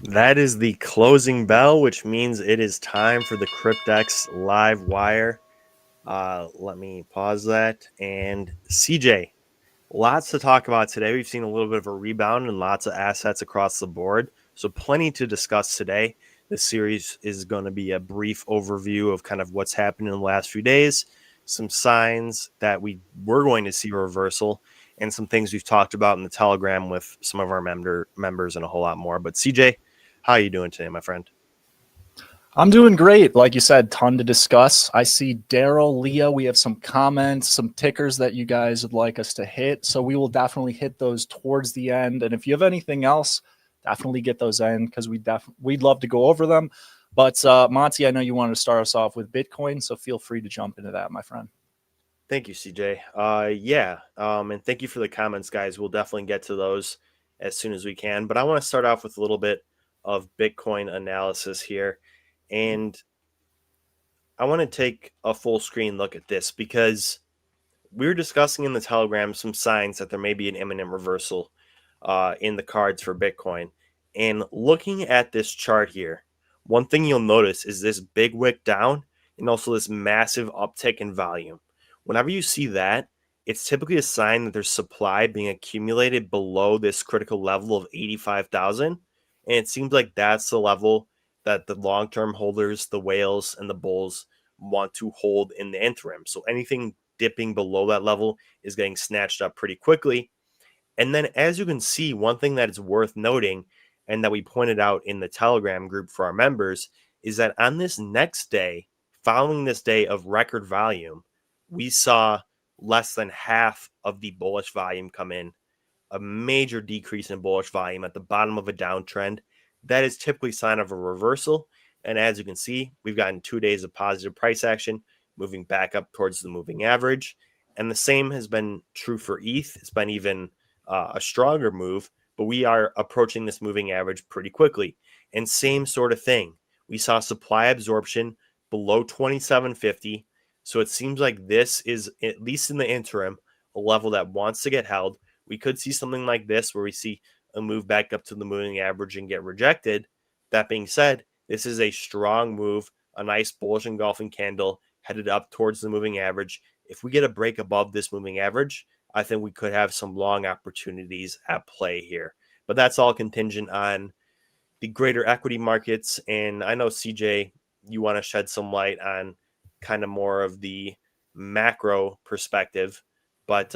That is the closing bell, which means it is time for the CryptX live wire. Let me pause that. And CJ, lots to talk about today. We've seen a little bit of a rebound and lots of assets across the board. So, plenty to discuss today. This series is going to be a brief overview of kind of what's happened in the last few days, some signs that we're going to see a reversal, and some things we've talked about in the Telegram with some of our members and a whole lot more. But, CJ, how are you doing today, my friend? I'm doing great. Like you said, ton to discuss. I see Daryl, Leah, we have some comments, some tickers that you guys would like us to hit. So we will definitely hit those towards the end. And if you have anything else, definitely get those in because we'd love to go over them. But Monty, I know you wanted to start us off with Bitcoin, so feel free to jump into that, my friend. Thank you, CJ. And thank you for the comments, guys. We'll definitely get to those as soon as we can. But I want to start off with a little bit of Bitcoin analysis here. And I want to take a full screen look at this because we were discussing in the Telegram some signs that there may be an imminent reversal in the cards for Bitcoin. And looking at this chart here, one thing you'll notice is this big wick down and also this massive uptick in volume. Whenever you see that, it's typically a sign that there's supply being accumulated below this critical level of 85,000. And it seems like that's the level that the long term holders, the whales, and the bulls want to hold in the interim. So anything dipping below that level is getting snatched up pretty quickly. And then, as you can see, one thing that is worth noting and that we pointed out in the Telegram group for our members is that on this next day, following this day of record volume, we saw less than half of the bullish volume come in, a major decrease in bullish volume at the bottom of a downtrend. That is typically a sign of a reversal. And as you can see, we've gotten 2 days of positive price action, moving back up towards the moving average. And the same has been true for ETH. It's been even a stronger move, but we are approaching this moving average pretty quickly. And same sort of thing. We saw supply absorption below 2750. So it seems like this is, at least in the interim, a level that wants to get held. We could see something like this where we see a move back up to the moving average and get rejected. That being said, this is a strong move, a nice bullish engulfing candle headed up towards the moving average. If we get a break above this moving average, I think we could have some long opportunities at play here. But that's all contingent on the greater equity markets. And I know, CJ, you want to shed some light on kind of more of the macro perspective, but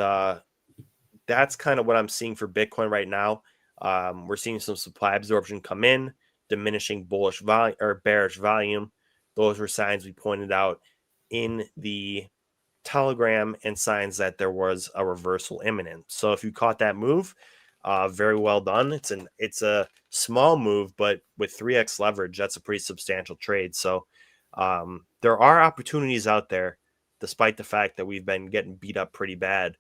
that's kind of what I'm seeing for Bitcoin right now. We're seeing some supply absorption come in, diminishing bullish volume or bearish volume. Those were signs we pointed out in the Telegram and signs that there was a reversal imminent. So if you caught that move, very well done. It's a small move, but with 3x leverage, that's a pretty substantial trade. So there are opportunities out there, despite the fact that we've been getting beat up pretty bad.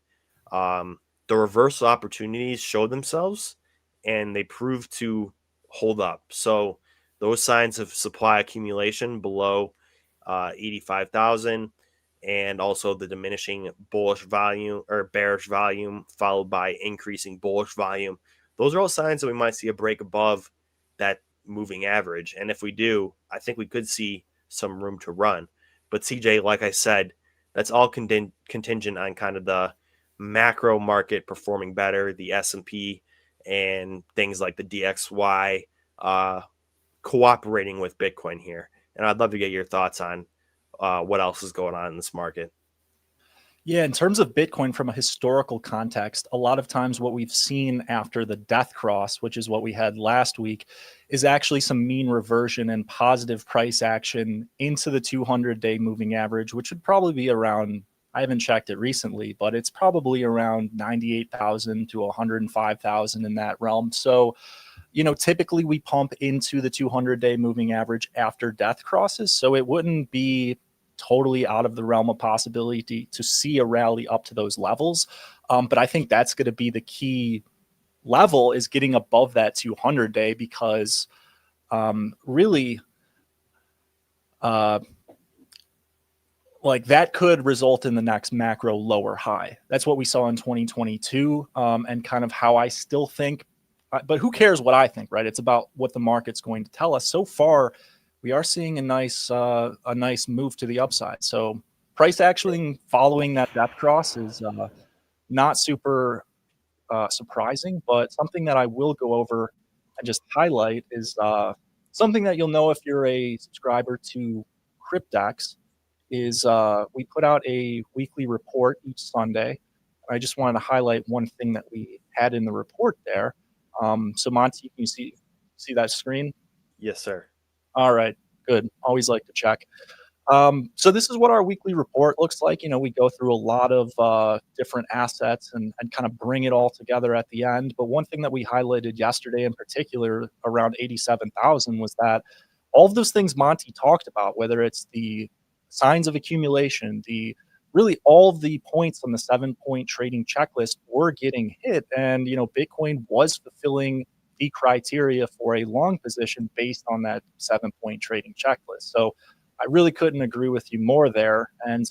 The reversal opportunities showed themselves, and they proved to hold up. So those signs of supply accumulation below 85,000 and also the diminishing bullish volume or bearish volume followed by increasing bullish volume. Those are all signs that we might see a break above that moving average. And if we do, I think we could see some room to run. But CJ, like I said, that's all contingent on kind of the macro market performing better, the S&P and things like the DXY cooperating with Bitcoin here. And I'd love to get your thoughts on what else is going on in this market. Yeah, in terms of Bitcoin from a historical context, a lot of times what we've seen after the death cross, which is what we had last week, is actually some mean reversion and positive price action into the 200-day moving average, which would probably be around, I haven't checked it recently, but it's probably around 98,000 to 105,000 in that realm. So, typically we pump into the 200-day moving average after death crosses. So it wouldn't be totally out of the realm of possibility to see a rally up to those levels. But I think that's going to be the key level, is getting above that 200-day, because really like that could result in the next macro lower high. That's what we saw in 2022, and kind of how I still think but who cares what I think, right? It's about what the market's going to tell us. So far, we are seeing a nice move to the upside. So price action following that depth cross is not super surprising, but something that I will go over and just highlight is something that you'll know if you're a subscriber to CryptX is we put out a weekly report each Sunday. I just wanted to highlight one thing that we had in the report there. So Monty, can you see that screen? Yes, sir. All right, good. Always like to check. So this is what our weekly report looks like. You know, we go through a lot of different assets and kind of bring it all together at the end. But one thing that we highlighted yesterday in particular around 87,000 was that all of those things Monty talked about, whether it's the signs of accumulation, the really all of the points on the 7 point trading checklist were getting hit. And, you know, Bitcoin was fulfilling the criteria for a long position based on that 7 point trading checklist. So I really couldn't agree with you more there. And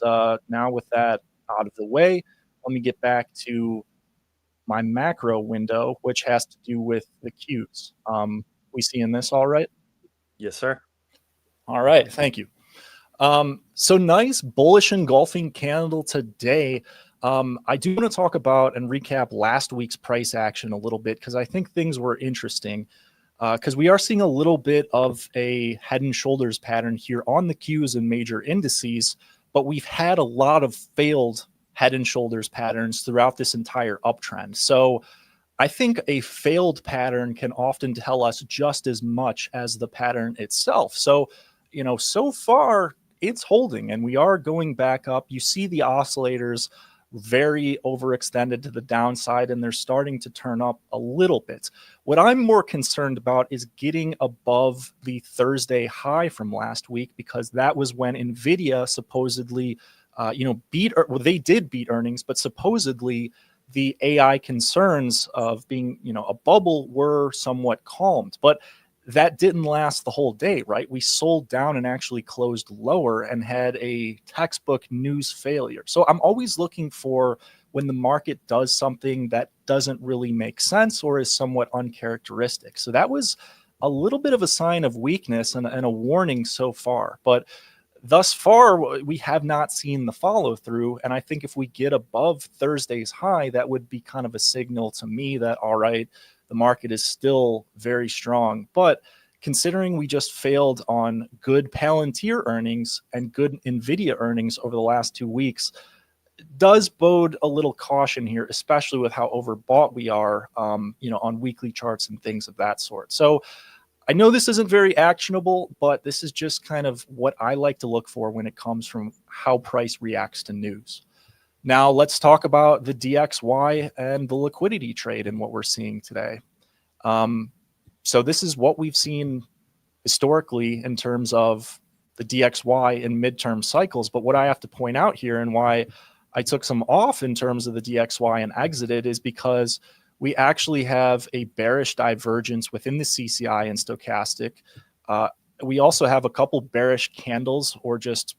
now with that out of the way, let me get back to my macro window, which has to do with the cues. We seeing this all right? Yes, sir. All right, thank you. So nice bullish engulfing candle today. I do want to talk about and recap last week's price action a little bit because I think things were interesting. Because we are seeing a little bit of a head and shoulders pattern here on the Qs and major indices, but we've had a lot of failed head and shoulders patterns throughout this entire uptrend. So I think a failed pattern can often tell us just as much as the pattern itself. So, you know, so far it's holding and we are going back up. You see the oscillators very overextended to the downside and they're starting to turn up a little bit. What I'm more concerned about is getting above the Thursday high from last week because that was when Nvidia supposedly well, they did beat earnings, but supposedly the AI concerns of being, you know, a bubble were somewhat calmed. But that didn't last the whole day, right? We sold down and actually closed lower and had a textbook news failure. So I'm always looking for when the market does something that doesn't really make sense or is somewhat uncharacteristic. So that was a little bit of a sign of weakness and a warning so far. But thus far, we have not seen the follow through. And I think if we get above Thursday's high, that would be kind of a signal to me that, all right, the market is still very strong. But considering we just failed on good Palantir earnings and good Nvidia earnings over the last 2 weeks, does bode a little caution here, especially with how overbought we are, on weekly charts and things of that sort. So I know this isn't very actionable, but this is just kind of what I like to look for when it comes from how price reacts to news. Now, let's talk about the DXY and the liquidity trade and what we're seeing today. So this is what we've seen historically in terms of the DXY in midterm cycles. But what I have to point out here and why I took some off in terms of the DXY and exited is because we actually have a bearish divergence within the CCI and stochastic. We also have a couple bearish candles or just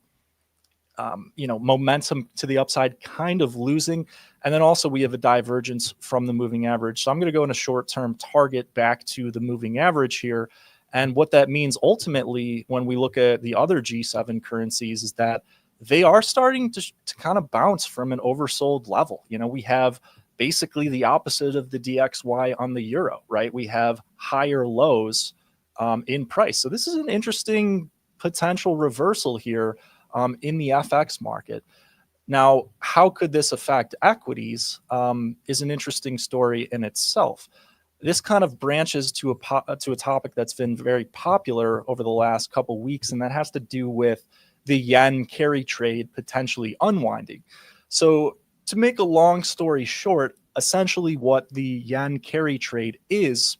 momentum to the upside kind of losing. And then also we have a divergence from the moving average. So I'm going to go in a short-term target back to the moving average here. And what that means ultimately when we look at the other G7 currencies is that they are starting to kind of bounce from an oversold level. You know, we have basically the opposite of the DXY on the euro, right? We have higher lows in price. So this is an interesting potential reversal here in the FX market. Now, how could this affect equities is an interesting story in itself. This kind of branches to a topic that's been very popular over the last couple weeks, and that has to do with the yen carry trade potentially unwinding. So to make a long story short, essentially what the yen carry trade is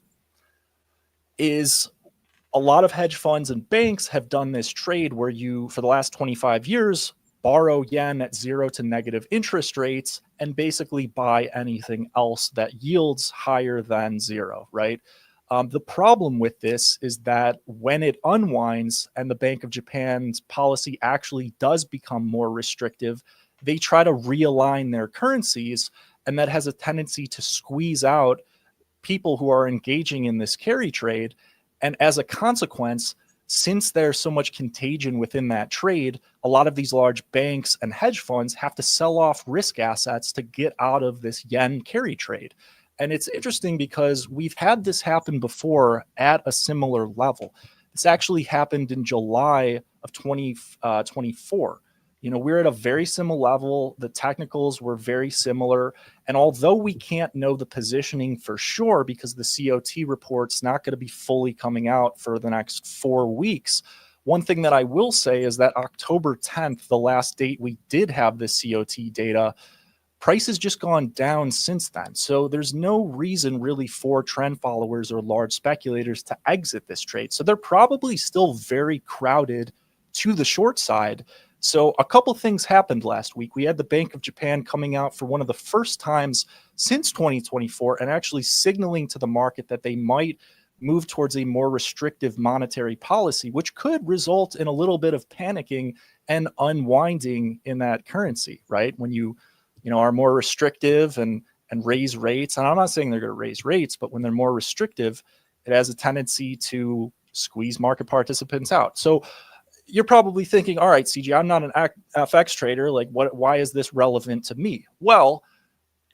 a lot of hedge funds and banks have done this trade where you, for the last 25 years, borrow yen at 0 to negative interest rates and basically buy anything else that yields higher than 0, right? The problem with this is that when it unwinds and the Bank of Japan's policy actually does become more restrictive, they try to realign their currencies, and that has a tendency to squeeze out people who are engaging in this carry trade. And as a consequence, since there's so much contagion within that trade, a lot of these large banks and hedge funds have to sell off risk assets to get out of this yen carry trade. And it's interesting because we've had this happen before at a similar level. This actually happened in July of 2024. We're at a very similar level. The technicals were very similar. And although we can't know the positioning for sure because the COT report's not going to be fully coming out for the next 4 weeks, one thing that I will say is that October 10th, the last date we did have the COT data, price has just gone down since then. So there's no reason really for trend followers or large speculators to exit this trade. So they're probably still very crowded to the short side. So a couple things happened last week. We had the Bank of Japan coming out for one of the first times since 2024 and actually signaling to the market that they might move towards a more restrictive monetary policy, which could result in a little bit of panicking and unwinding in that currency, right? When you are more restrictive and raise rates, and I'm not saying they're going to raise rates, but when they're more restrictive, it has a tendency to squeeze market participants out. So you're probably thinking, all right, CG, I'm not an FX trader. Like, why is this relevant to me? Well,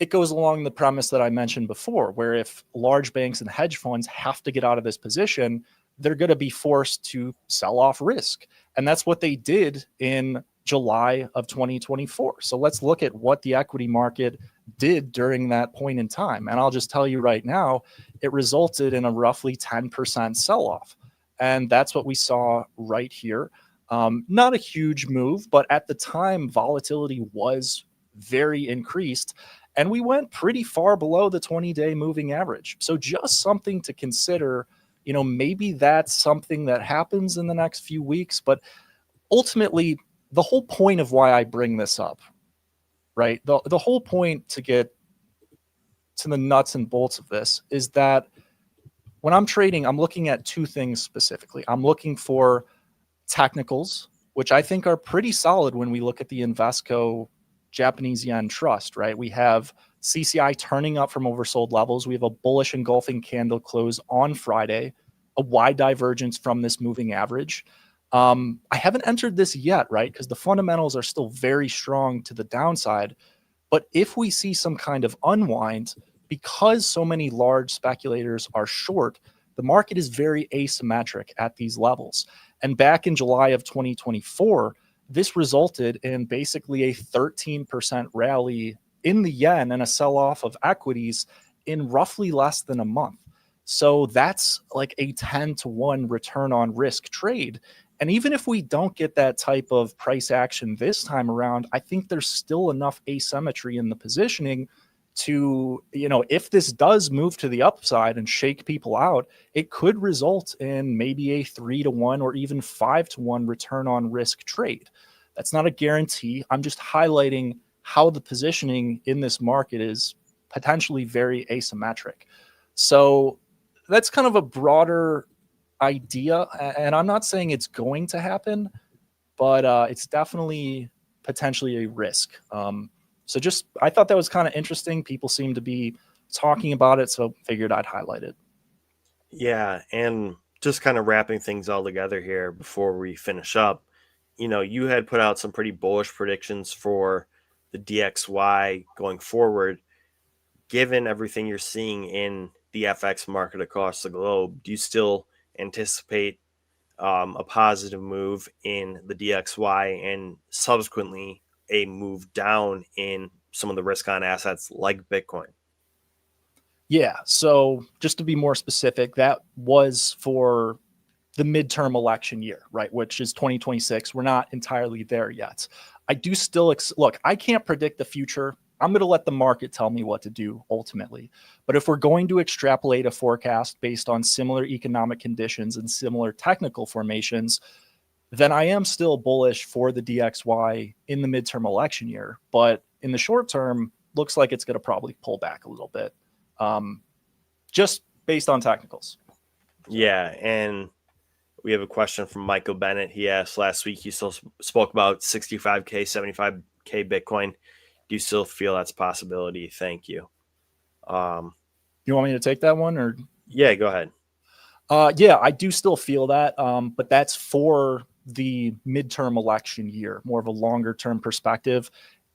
it goes along the premise that I mentioned before, where if large banks and hedge funds have to get out of this position, they're going to be forced to sell off risk. And that's what they did in July of 2024. So let's look at what the equity market did during that point in time. And I'll just tell you right now, it resulted in a roughly 10% sell off. And that's what we saw right here. Not a huge move, but at the time, volatility was very increased. And we went pretty far below the 20-day moving average. So just something to consider. Maybe that's something that happens in the next few weeks. But ultimately, the whole point of why I bring this up, right? The whole point to get to the nuts and bolts of this is that when I'm trading, I'm looking at two things specifically. I'm looking for technicals, which I think are pretty solid when we look at the Invesco Japanese yen trust, right? We have CCI turning up from oversold levels. We have a bullish engulfing candle close on Friday, a wide divergence from this moving average. I haven't entered this yet, right? Because the fundamentals are still very strong to the downside. But if we see some kind of unwind, because so many large speculators are short, the market is very asymmetric at these levels. And back in July of 2024, this resulted in basically a 13% rally in the yen and a sell-off of equities in roughly less than a month. So that's like a 10-to-1 return on risk trade. And even if we don't get that type of price action this time around, I think there's still enough asymmetry in the positioning to, if this does move to the upside and shake people out, it could result in maybe a 3-to-1 or even 5-to-1 return on risk trade. That's not a guarantee. I'm just highlighting how the positioning in this market is potentially very asymmetric. So that's kind of a broader idea. And I'm not saying it's going to happen, but it's definitely potentially a risk. I thought that was kind of interesting. People seem to be talking about it, so figured I'd highlight it. Yeah, and just kind of wrapping things all together here before we finish up, you had put out some pretty bullish predictions for the DXY going forward. Given everything you're seeing in the FX market across the globe, do you still anticipate a positive move in the DXY and subsequently a move down in some of the risk on assets like Bitcoin? Yeah. So just to be more specific, that was for the midterm election year, right? Which is 2026. We're not entirely there yet. I do still look, I can't predict the future. I'm going to let the market tell me what to do ultimately. But if we're going to extrapolate a forecast based on similar economic conditions and similar technical formations, then I am still bullish for the DXY in the midterm election year. But in the short term, looks like it's going to probably pull back a little bit, just based on technicals. Yeah, and we have a question from Michael Bennett. He asked last week, you still spoke about 65K, 75K Bitcoin. Do you still feel that's a possibility? Thank you. You want me to take that one or? Yeah, go ahead. Yeah, I do still feel that, but that's for the midterm election year, more of a longer term perspective.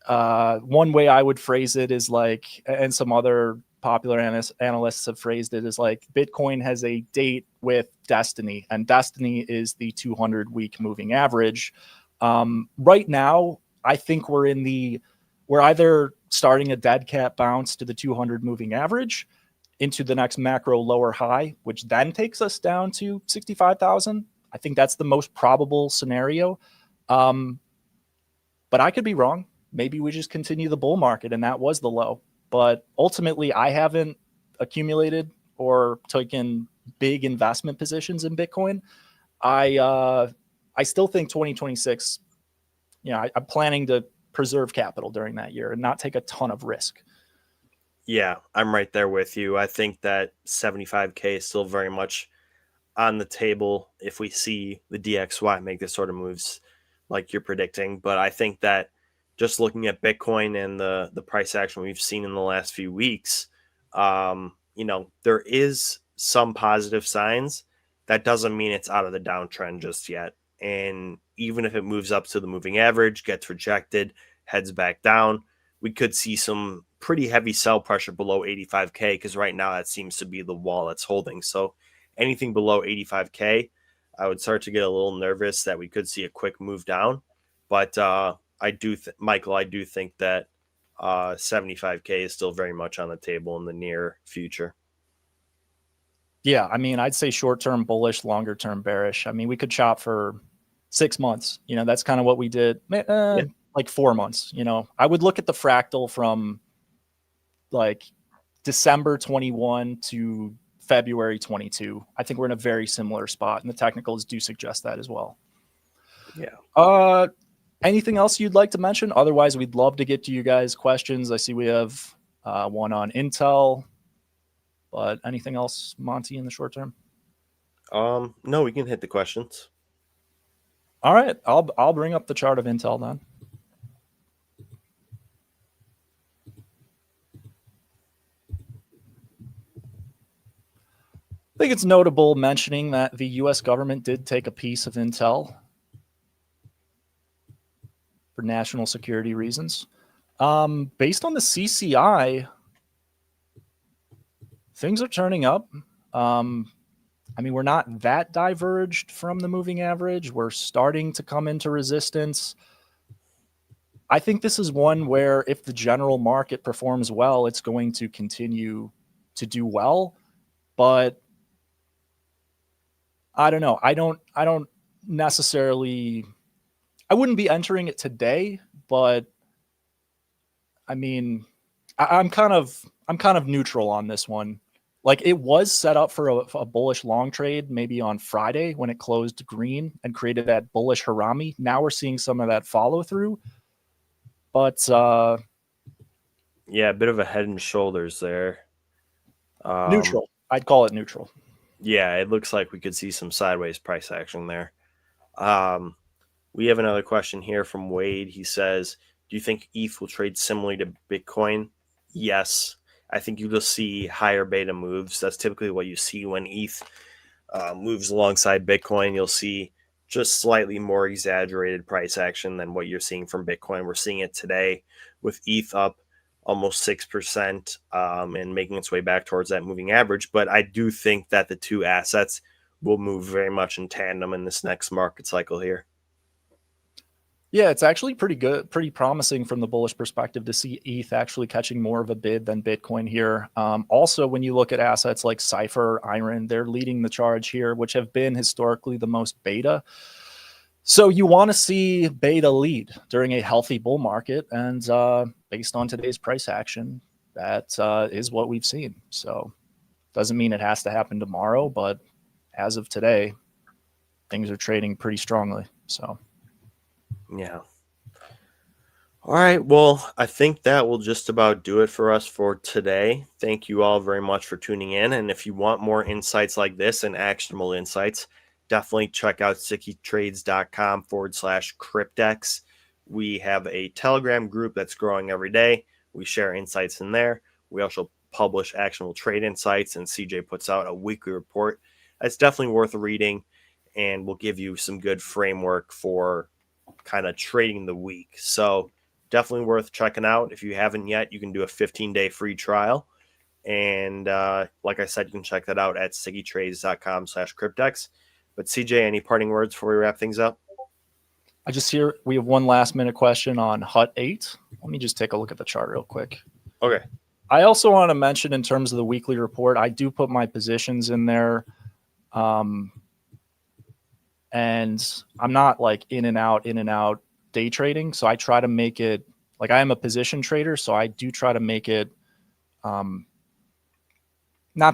One way I would phrase it is like, and some other popular analysts have phrased it is like Bitcoin has a date with destiny, and destiny is the 200-week moving average. Right now, I think we're either starting a dead cat bounce to the 200 moving average into the next macro lower high, which then takes us down to 65,000. I think that's the most probable scenario. Um, but I could be wrong. Maybe we just continue the bull market and that was the low. But ultimately, I haven't accumulated or taken big investment positions in Bitcoin. I I still think 2026. I'm planning to preserve capital during that year and not take a ton of risk. Yeah, I'm right there with you. I think that 75K is still very much on the table if we see the DXY make this sort of moves like you're predicting. But I think that just looking at Bitcoin and the price action we've seen in the last few weeks, there is some positive signs. That doesn't mean it's out of the downtrend just yet. And even if it moves up to the moving average, gets rejected, heads back down, we could see some pretty heavy sell pressure below 85K because right now that seems to be the wall that's holding. So anything below 85K, I would start to get a little nervous that we could see a quick move down. But Michael, I do think that 75K is still very much on the table in the near future. Yeah, I mean, I'd say short term bullish, longer term bearish. I mean, we could chop for 6 months. That's kind of what we did. Yeah. Like 4 months. I would look at the fractal from like December 21 to February 22. I think we're in a very similar spot, and the technicals do suggest that as well. Yeah. Uh, Anything else you'd like to mention? Otherwise, we'd love to get to you guys' questions. I see we have one on Intel, but anything else, Monty, in the short term? No, we can hit the questions. All right, I'll bring up the chart of Intel then. I think it's notable mentioning that the U.S. government did take a piece of Intel for national security reasons. Based on the CCI, things are turning up. I mean, we're not that diverged from the moving average. We're starting to come into resistance. I think this is one where if the general market performs well, it's going to continue to do well. But I don't know. I don't necessarily I wouldn't be entering it today, but I mean, I'm kind of neutral on this one. Like it was set up for a bullish long trade maybe on Friday when it closed green and created that bullish harami. Now we're seeing some of that follow through, but Yeah, a bit of a head and shoulders there. Um, neutral. I'd call it neutral. yeah, it looks like we could see some sideways price action there. Um, we have another question here from Wade. He says, "Do you think ETH will trade similarly to Bitcoin?" Yes, I think you will see higher beta moves. That's typically what you see when ETH moves alongside Bitcoin. You'll see just slightly more exaggerated price action than what you're seeing from Bitcoin. We're seeing it today with ETH up almost 6% and making its way back towards that moving average. But I do think that the two assets will move very much in tandem in this next market cycle here. Yeah, it's actually pretty good, pretty promising from the bullish perspective to see ETH actually catching more of a bid than Bitcoin here. Also, when you look at assets like Cypher, Iron, they're leading the charge here, which have been historically the most beta. So you want to see beta lead during a healthy bull market, and based on today's price action, that is what we've seen. So doesn't mean it has to happen tomorrow, but as of today, things are trading pretty strongly. So. Yeah. All right. Well, I think that will just about do it for us for today. Thank you all very much for tuning in. And if you want more insights like this and actionable insights, definitely check out stickytrades.com/CryptX. We have a Telegram group that's growing every day. We share insights in there. We also publish actionable trade insights, and CJ puts out a weekly report. That's definitely worth reading and will give you some good framework for kind of trading the week. So definitely worth checking out. If you haven't yet, you can do a 15-day free trial. And like I said, you can check that out at stickytrades.com/cryptex. But CJ, any parting words before we wrap things up? I just hear we have one last minute question on HUT 8. Let me just take a look at the chart real quick. Okay. I also want to mention in terms of the weekly report, I do put my positions in there. And I'm not like in and out day trading. So I try to make it like I am a position trader. So I do try to make it not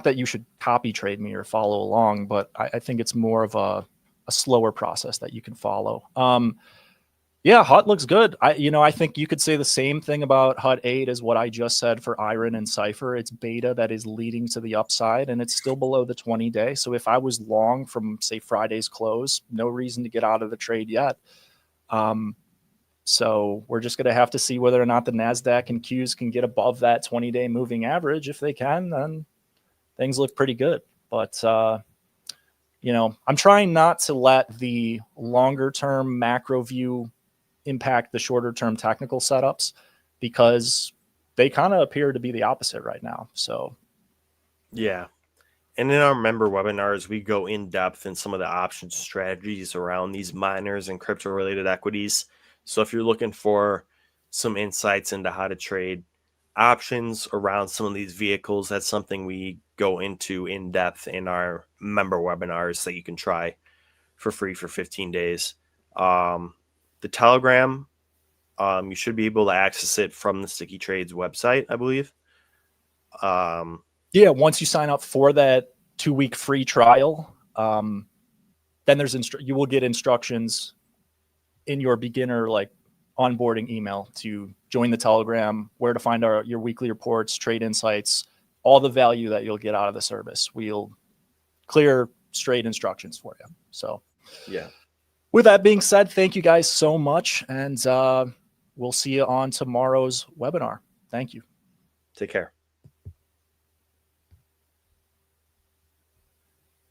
that you should copy trade me or follow along, but I think it's more of a slower process that you can follow. Yeah, HUT looks good. I think you could say the same thing about HUT 8 as what I just said for Iron and Cypher. It's beta that is leading to the upside, and it's still below the 20-day. So if I was long from, say, Friday's close, no reason to get out of the trade yet. So we're just going to have to see whether or not the NASDAQ and Qs can get above that 20-day moving average. If they can, then things look pretty good. But, I'm trying not to let the longer-term macro view impact the shorter term technical setups because they kind of appear to be the opposite right now. So yeah. And in our member webinars, we go in depth in some of the options strategies around these miners and crypto related equities. So if you're looking for some insights into how to trade options around some of these vehicles, that's something we go into in depth in our member webinars that you can try for free for 15 days. The Telegram, you should be able to access it from the Sticky Trades website, I believe. Yeah, once you sign up for that 2-week free trial, then there's you will get instructions in your beginner onboarding email to join the Telegram, where to find your weekly reports, trade insights, all the value that you'll get out of the service. We'll clear straight instructions for you. So yeah. With that being said, thank you guys so much, and we'll see you on tomorrow's webinar. Thank you. Take care.